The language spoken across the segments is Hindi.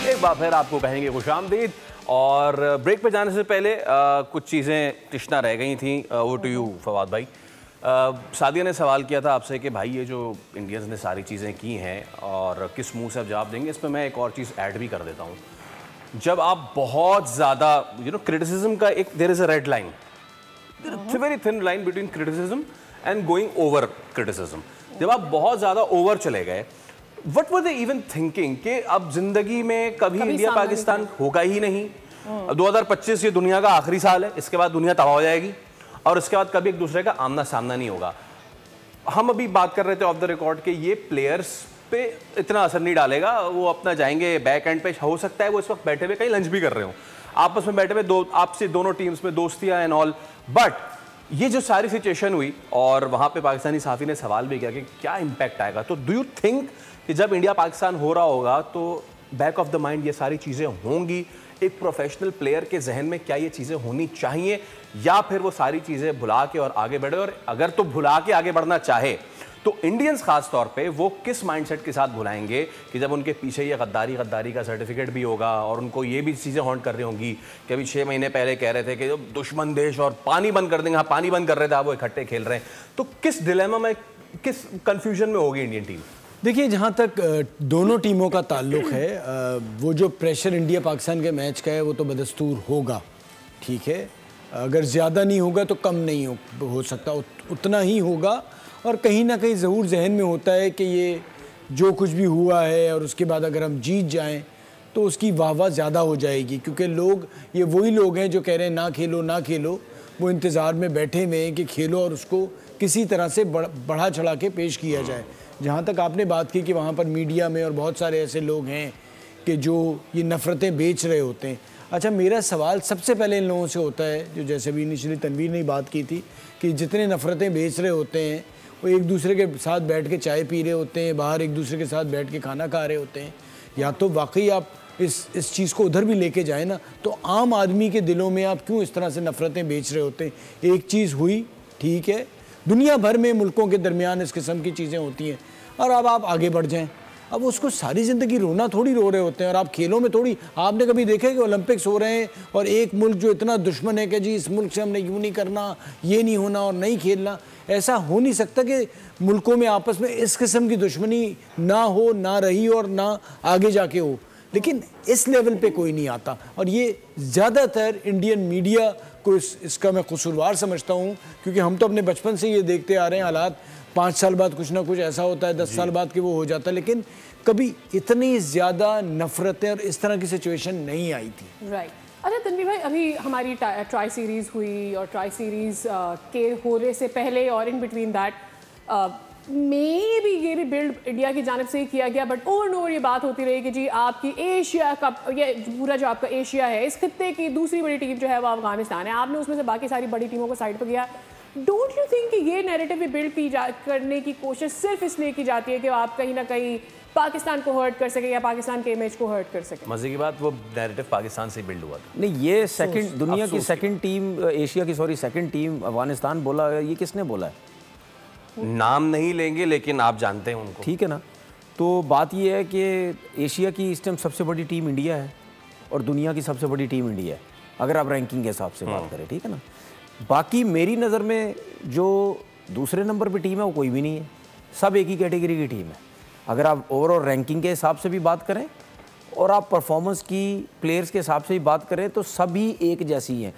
एक बार फिर आपको कहेंगे खुशामदीद। और ब्रेक पे जाने से पहले कुछ चीज़ें तिश्ना रह गई थी। वो टू यू फवाद भाई, सादिया ने सवाल किया था आपसे कि भाई ये जो इंडियंस ने सारी चीज़ें की हैं और किस मुंह से आप जवाब देंगे। इस पर मैं एक और चीज़ ऐड भी कर देता हूँ। जब आप बहुत ज़्यादा क्रिटिसिज्म का एक there is a red line, very thin line between criticism and going over criticism. जब आप बहुत ज़्यादा ओवर चले गए, What were they even thinking कि अब जिंदगी में कभी इंडिया पाकिस्तान होगा ही नहीं। 2025 ये दुनिया का आखिरी साल है, इसके बाद दुनिया तबाह हो जाएगी और इसके बाद कभी एक दूसरे का आमना सामना नहीं होगा। हम अभी बात कर रहे थे ऑफ द रिकॉर्ड कि ये प्लेयर्स पे इतना असर नहीं डालेगा, वो अपना जाएंगे बैक एंड पे। हो सकता है वो इस वक्त बैठे हुए कहीं लंच भी कर रहे हो, आपस में बैठे हुए आपसे दोनों टीम्स में दोस्तियां एंड ऑल। बट ये जो सारी सिचुएशन हुई और वहां पे पाकिस्तानी साफी ने सवाल भी किया कि क्या इंपैक्ट आएगा, तो डू यू थिंक कि जब इंडिया पाकिस्तान हो रहा होगा तो बैक ऑफ द माइंड ये सारी चीज़ें होंगी? एक प्रोफेशनल प्लेयर के जहन में क्या ये चीज़ें होनी चाहिए, या फिर वो सारी चीज़ें भुला के और आगे बढ़े? और अगर तो भुला के आगे बढ़ना चाहे तो इंडियंस खास तौर पे वो किस माइंडसेट के साथ भुलाएंगे कि जब उनके पीछे ये गद्दारी का सर्टिफिकेट भी होगा और उनको ये भी चीज़ें हॉन्ट कर रही होंगी कि अभी 6 महीने पहले कह रहे थे कि जो दुश्मन देश और पानी बंद कर देंगे, हाँ पानी बंद कर रहे थे, वो इकट्ठे खेल रहे हैं। तो किस डिलेमा में, किस कंफ्यूजन में होगी इंडियन टीम? देखिए, जहाँ तक दोनों टीमों का ताल्लुक है, वो जो प्रेशर इंडिया पाकिस्तान के मैच का है वो तो बदस्तूर होगा, ठीक है। अगर ज़्यादा नहीं होगा तो कम नहीं हो सकता, उतना ही होगा। और कहीं ना कहीं ज़रूर जहन में होता है कि ये जो कुछ भी हुआ है और उसके बाद अगर हम जीत जाएं तो उसकी वाह ज़्यादा हो जाएगी, क्योंकि लोग, ये वही लोग हैं जो कह रहे हैं ना खेलो ना खेलो, वो इंतज़ार में बैठे हुए हैं कि खेलो और उसको किसी तरह से बढ़ा चढ़ा के पेश किया जाए। जहाँ तक आपने बात की कि वहाँ पर मीडिया में और बहुत सारे ऐसे लोग हैं कि जो ये नफ़रतें बेच रहे होते हैं। अच्छा, मेरा सवाल सबसे पहले इन लोगों से होता है, जो जैसे भी इनिशियली तनवीर ने बात की थी कि जितने नफ़रतें बेच रहे होते हैं वो एक दूसरे के साथ बैठ के चाय पी रहे होते हैं, बाहर एक दूसरे के साथ बैठ के खाना खा रहे होते हैं। या तो वाकई आप इस चीज़ को उधर भी लेके जाएँ ना, तो आम आदमी के दिलों में आप क्यों इस तरह से नफ़रतें बेच रहे होते हैं? एक चीज़ हुई, ठीक है, दुनिया भर में मुल्कों के दरमियान इस किस्म की चीज़ें होती हैं और अब आप आगे बढ़ जाएं। अब उसको सारी ज़िंदगी रोना थोड़ी रो रहे होते हैं। और आप खेलों में थोड़ी, आपने कभी देखा है कि ओलंपिक्स हो रहे हैं और एक मुल्क जो इतना दुश्मन है कि जी इस मुल्क से हमने यूँ नहीं करना, ये नहीं होना और नहीं खेलना, ऐसा हो नहीं सकता कि मुल्कों में आपस में इस किस्म की दुश्मनी ना हो, ना रही और ना आगे जाके हो। लेकिन इस लेवल पे कोई नहीं आता और ये ज़्यादातर इंडियन मीडिया को इसका मैं कसूरवार समझता हूँ, क्योंकि हम तो अपने बचपन से ये देखते आ रहे हैं हालात 5 साल बाद कुछ ना कुछ ऐसा होता है, 10 साल बाद कि वो हो जाता है, लेकिन कभी इतनी ज़्यादा नफ़रतें और इस तरह की सिचुएशन नहीं आई थी। राइट। अच्छा तनवीर भाई, अभी हमारी ट्राई सीरीज़ हुई और ट्राई सीरीज़ के होने से पहले और इन बिटवीन दैट मे भी ये भी बिल्ड इंडिया की जानिब से ही किया गया, बट ओवर एंड ओवर ये बात होती रही कि जी आपकी एशिया कप, ये पूरा जो आपका एशिया है, इस खत्ते की दूसरी बड़ी टीम जो है वो अफगानिस्तान है, आपने उसमें से बाकी सारी बड़ी टीमों को साइड पर किया। डोंट यू थिंक कि ये नैरेटिव भी बिल्ड करने की कोशिश सिर्फ इसलिए की जाती है कि आप कहीं ना कहीं पाकिस्तान को हर्ट कर सके या पाकिस्तान के इमेज को हर्ट कर सके? मजे की बात, वो नैरेटिव पाकिस्तान से बिल्ड हुआ था। नहीं, ये सेकंड दुनिया की सेकंड टीम, एशिया की सेकंड टीम अफगानिस्तान बोला, ये किसने बोला है? नाम नहीं लेंगे लेकिन आप जानते हैं उनको, ठीक है ना। तो बात ये है कि एशिया की इस टाइम सबसे बड़ी टीम इंडिया है और दुनिया की सबसे बड़ी टीम इंडिया है, अगर आप रैंकिंग के हिसाब से बात करें, ठीक है ना। बाकी मेरी नज़र में जो दूसरे नंबर पे टीम है वो कोई भी नहीं है, सब एक ही कैटेगरी की टीम है। अगर आप ओवरऑल रैंकिंग के हिसाब से भी बात करें और आप परफॉर्मेंस की, प्लेयर्स के हिसाब से भी बात करें तो सभी एक जैसी हैं।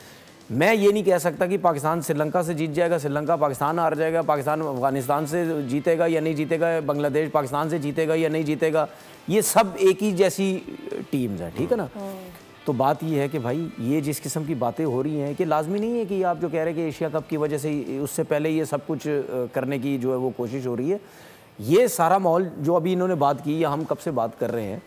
मैं ये नहीं कह सकता कि पाकिस्तान श्रीलंका से जीत जाएगा, श्रीलंका पाकिस्तान हार जाएगा, पाकिस्तान अफगानिस्तान से जीतेगा या नहीं जीतेगा, बांग्लादेश पाकिस्तान से जीतेगा या नहीं जीतेगा, ये सब एक ही जैसी टीम्स हैं, ठीक है ना। तो बात ये है कि भाई ये जिस किस्म की बातें हो रही हैं कि लाजमी नहीं है कि आप जो कह रहे हैं कि एशिया कप की वजह से, उससे पहले ये सब कुछ करने की जो है वो कोशिश हो रही है। ये सारा माहौल जो अभी इन्होंने बात की या हम कब से बात कर रहे हैं,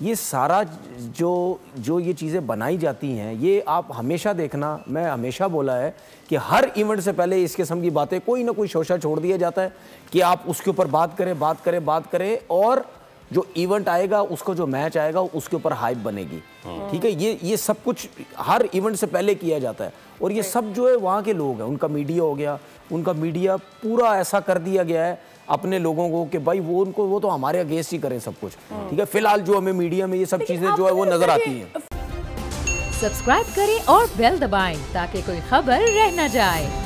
ये सारा जो ये चीज़ें बनाई जाती हैं, ये आप हमेशा देखना, मैं हमेशा बोला है कि हर इवेंट से पहले इस किस्म की बातें कोई ना कोई शोशा छोड़ दिया जाता है कि आप उसके ऊपर बात करें और जो इवेंट आएगा, उसको जो मैच आएगा उसके ऊपर हाइप बनेगी, ठीक है। ये सब कुछ हर इवेंट से पहले किया जाता है और ये सब जो है वहाँ के लोग हैं, उनका मीडिया हो गया, उनका मीडिया पूरा ऐसा कर दिया गया है अपने लोगों को कि भाई वो तो हमारे अगेंस्ट ही करें सब कुछ, ठीक है। फिलहाल जो हमें मीडिया में ये सब चीजें जो है वो नजर आती हैं। सब्सक्राइब करें और बेल दबाएं ताकि कोई खबर रह न जाए।